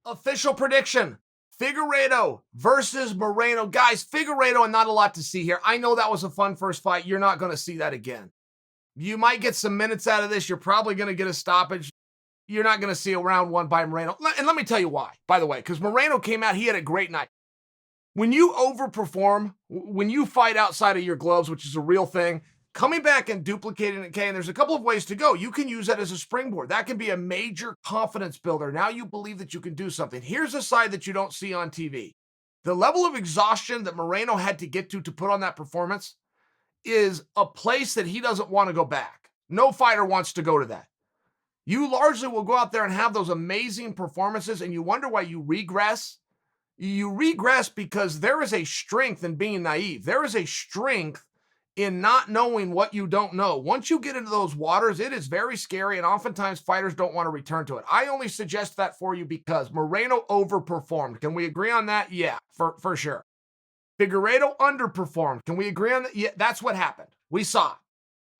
Official prediction. Figueiredo versus Moreno. Guys, Figueiredo, and not a lot to see here. I know that was a fun first fight. You're not going to see that again. You might get some minutes out of this. You're probably going to get a stoppage. You're not going to see a round one by Moreno. And let me tell you why, by the way, because Moreno came out. He had a great night. When you overperform, when you fight outside of your gloves, which is a real thing, coming back and duplicating it, okay, and there's a couple of ways to go. You can use that as a springboard. That can be a major confidence builder. Now you believe that you can do something. Here's a side that you don't see on TV. The level of exhaustion that Moreno had to get to put on that performance is a place that he doesn't want to go back. No fighter wants to go to that. You largely will go out there and have those amazing performances, and you wonder why you regress. You regress because there is a strength in being naive. There is a strength in not knowing what you don't know. Once you get into those waters, it is very scary, and oftentimes fighters don't want to return to it. I only suggest that for you because Moreno overperformed. Can we agree on that? Yeah, for sure. Figueiredo underperformed. Can we agree on that? Yeah, that's what happened. We saw it.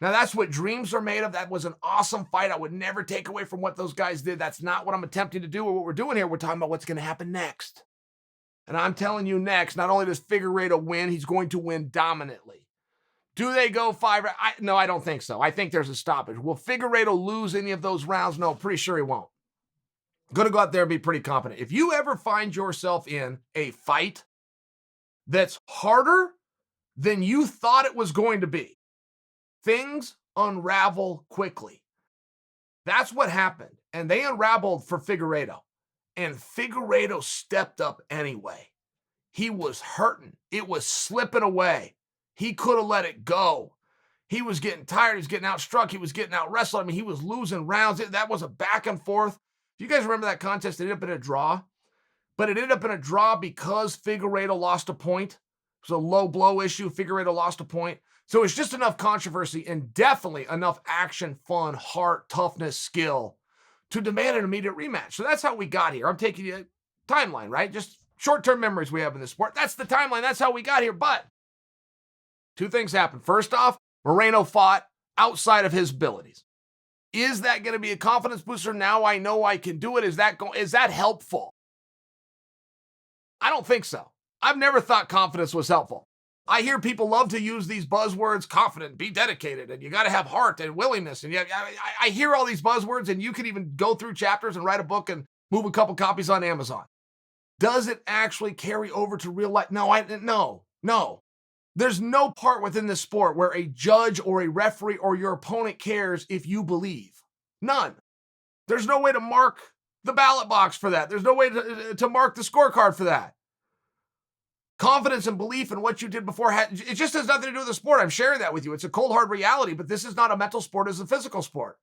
Now, that's what dreams are made of. That was an awesome fight. I would never take away from what those guys did. That's not what I'm attempting to do or what we're doing here. We're talking about what's going to happen next. And I'm telling you next, not only does Figueiredo win, he's going to win dominantly. Do they go 5? No, I don't think so. I think there's a stoppage. Will Figueiredo lose any of those rounds? No, pretty sure he won't. Going to go out there and be pretty confident. If you ever find yourself in a fight that's harder than you thought it was going to be, things unravel quickly. That's what happened. And they unraveled for Figueiredo. And Figueiredo stepped up anyway. He was hurting. It was slipping away. He could have let it go. He was getting tired. He was getting outstruck. He was getting out wrestled. I mean, he was losing rounds. That was a back and forth. If you guys remember that contest, it ended up in a draw. But it ended up in a draw because Figueiredo lost a point. It was a low blow issue. Figueiredo lost a point. So it's just enough controversy and definitely enough action, fun, heart, toughness, skill to demand an immediate rematch. So that's how we got here. I'm taking you a timeline, right? Just short-term memories we have in this sport. That's the timeline. That's how we got here. But two things happened. First off, Moreno fought outside of his abilities. Is that going to be a confidence booster? Now I know I can do it. Is that helpful? I don't think so. I've never thought confidence was helpful. I hear people love to use these buzzwords, confident, be dedicated, and you got to have heart and willingness. And I hear all these buzzwords, and you can even go through chapters and write a book and move a couple copies on Amazon. Does it actually carry over to real life? No. There's no part within this sport where a judge or a referee or your opponent cares if you believe. None. There's no way to mark the ballot box for that. There's no way to mark the scorecard for that. Confidence and belief in what you did before, it just has nothing to do with the sport. I'm sharing that with you. It's a cold, hard reality, but this is not a mental sport, it's a physical sport.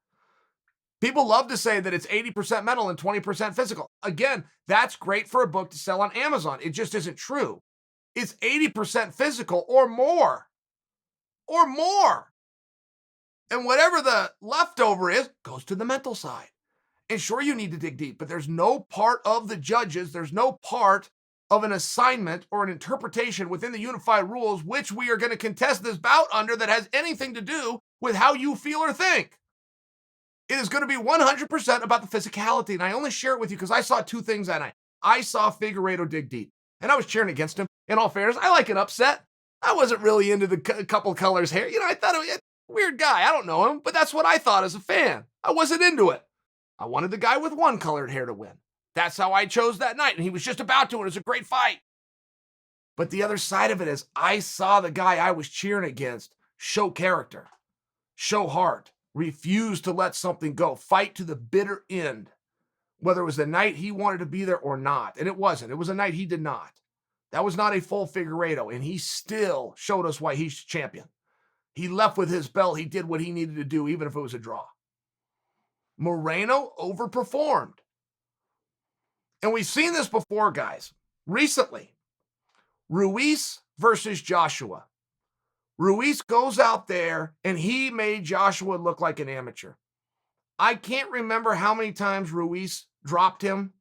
People love to say that it's 80% mental and 20% physical. Again, that's great for a book to sell on Amazon. It just isn't true. It's 80% physical or more. And whatever the leftover is goes to the mental side. And sure, you need to dig deep, but there's no part of the judges, there's no part of an assignment or an interpretation within the unified rules, which we are going to contest this bout under, that has anything to do with how you feel or think. It is going to be 100% about the physicality. And I only share it with you because I saw two things that night. I saw Figueiredo dig deep, and I was cheering against him. In all fairness, I like an upset. I wasn't really into the couple colors hair. I thought it was a weird guy. I don't know him, but that's what I thought as a fan. I wasn't into it. I wanted the guy with one colored hair to win. That's how I chose that night, and he was just about to, and it was a great fight. But the other side of it is I saw the guy I was cheering against show character, show heart, refuse to let something go, fight to the bitter end, whether it was the night he wanted to be there or not. And it wasn't. It was a night he did not. That was not a full Figueiredo, and he still showed us why he's champion. He left with his belt. He did what he needed to do, even if it was a draw. Moreno overperformed. And we've seen this before, guys. Recently, Ruiz versus Joshua. Ruiz goes out there, and he made Joshua look like an amateur. I can't remember how many times Ruiz dropped him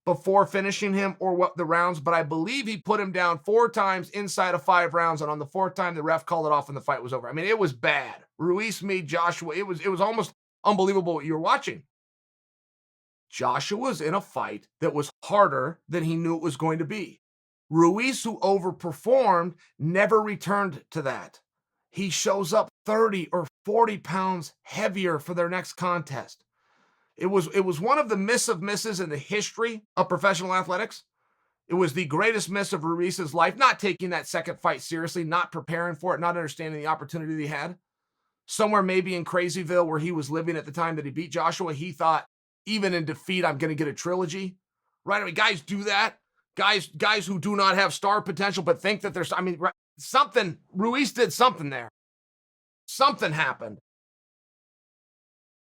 before finishing him or what the rounds, but I believe he put him down 4 times inside of 5 rounds, and on the 4th time, the ref called it off and the fight was over. I mean, it was bad. Ruiz made Joshua, it was almost unbelievable what you were watching. Joshua's in a fight that was harder than he knew it was going to be. Ruiz, who overperformed, never returned to that. He shows up 30 or 40 pounds heavier for their next contest. It was one of the miss of misses in the history of professional athletics. It was the greatest miss of Ruiz's life, not taking that second fight seriously, not preparing for it, not understanding the opportunity he had. Somewhere maybe in Crazyville where he was living at the time that he beat Joshua, he thought, even in defeat, I'm going to get a trilogy. Right? I mean, guys do that. Guys who do not have star potential but think that there's, I mean, something, Ruiz did something there. Something happened.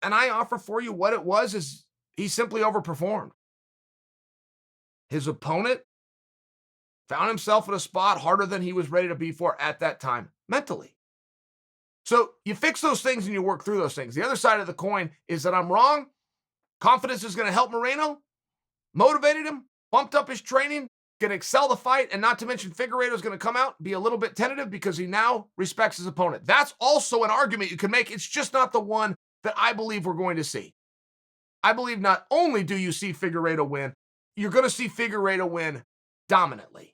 And I offer for you what it was is he simply overperformed. His opponent found himself in a spot harder than he was ready to be for at that time, mentally. So you fix those things and you work through those things. The other side of the coin is that I'm wrong. Confidence is going to help Moreno, motivated him, bumped up his training, going to excel the fight, and not to mention Figueiredo is going to come out, be a little bit tentative because he now respects his opponent. That's also an argument you can make. It's just not the one that I believe we're going to see. I believe not only do you see Figueiredo win, you're going to see Figueiredo win dominantly.